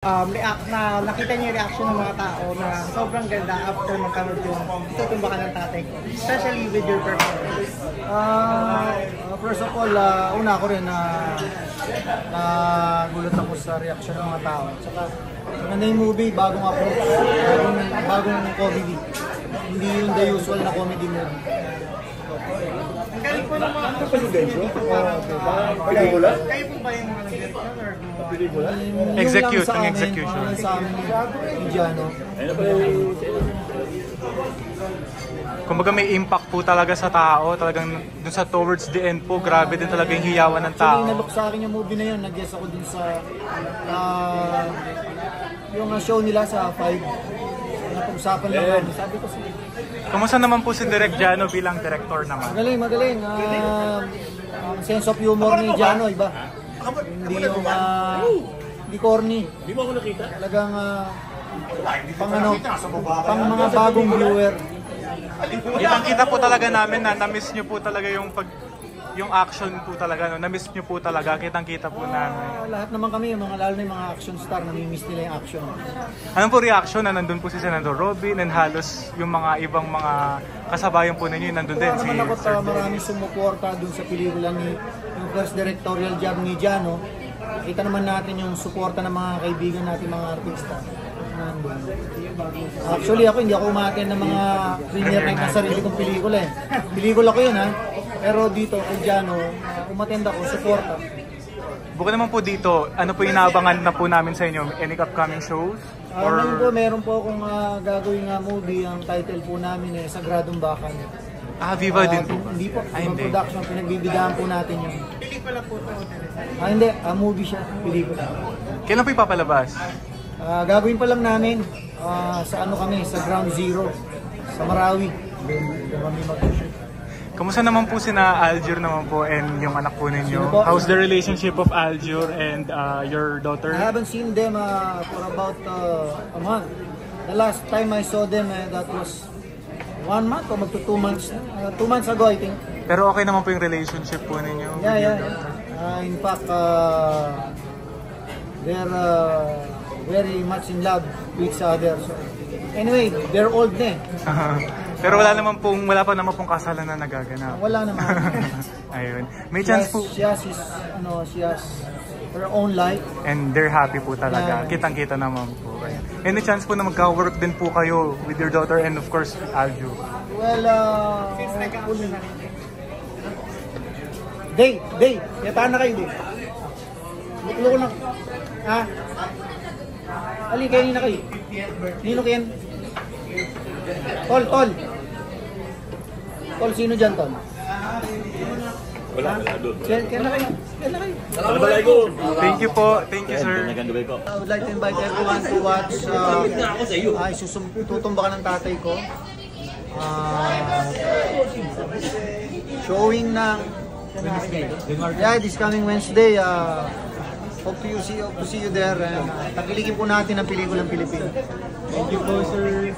Nakita niyo yung reaction ng mga tao na sobrang ganda after magkaroon yung Tutumba Ka ng Tatay Ko, especially with your performance. First of all, una ko rin na gulat ako sa reaction ng mga tao. Saka maganda yung movie, bagong approach, bagong comedy. Hindi yung the usual na comedy movie. Kayo po ng mga pelikula? Pelikula? Kayo po ba yung mga nag-get or Pelikula? Execute, ang execution. Sa amin, Indiano. Kumbaga may impact po talaga sa tao, talagang dun sa towards the end po, grabe din talaga yung hiyawan ng tao. Actually, nalook sa akin yung movie na yun, nag-guess ako din sa yung show nila sa 5. Napag-usapan lang namin. Sabi ko sige. Kumusta naman po si Direk Jano bilang director naman? Magaling. Ang sense of humor ni Jano, iba. Hindi yung hindi corny. Di mo ako nakita? Talagang pang mga bagong viewer. Kitang-kita po talaga namin na na-miss nyo po talaga yung action po talaga, no? Na-miss nyo po talaga, kitang-kita po namin. Lahat naman kami, lalo na yung mga action star, nami-miss nila yung action. Anong po reaction na nandun po si Senador Robin and halos yung mga ibang mga kasabayan po ninyo nandun din? Naman ako maraming sumuporta dun sa pelikula ni yung first directorial job ni Jano. Kita naman natin yung suporta ng mga kaibigan natin, mga artista. Actually ako hindi ako umaten ng mga premiere night na sarili kong pelikula eh. Pelikula ko yun ha. Pero dito kay Jano, umattend ako, suporta. Bukod naman po dito, ano po inaabangan na po namin sa inyo? Any upcoming shows? Meron po akong gagawing movie. Ang title po namin eh, Sagradong Bakal. Viva din po. Hindi po, hindi. Production, pinagbibigyan po natin yun. pelikula po ito? Hindi, movie siya, pelikula. Kailan po ipapalabas? Gagawin pa lang namin sa sa Ground Zero, sa Marawi. Doon kami mag-shoot. Kamusta naman po sina Aljur naman po and yung anak po ninyo? How's the relationship of Aljur and your daughter? I haven't seen them for about a month. The last time I saw them, that was 1 month or magto 2 months. 2 months ago, I think. Pero okay naman po yung relationship po ninyo? Yeah. In fact, they're very much in love with each other. So, anyway, they're old na eh. Pero wala pa naman pong kasalan na nagaganap. Wala naman. Ayun. May chance po. She has her own life. And they're happy po talaga. Yeah. Kitang-kita naman po. Any chance po na magka-work din po kayo with your daughter and of course, Aljo? Well, Day, yataan na kayo, Day. Luko na. Ha? Ali, kayo na kayo. Nino kayan? Tol. Tol, sino dyan, Tol? Wala doon. Kaya na kayo. Thank you po. Thank you, sir. I would like to invite everyone to watch Tutumba Ka ng Tatay Ko. Showing ng this coming Wednesday. Hope to see you there. Tagilikin po natin ang pelikulang Pilipino. Thank you po, sir.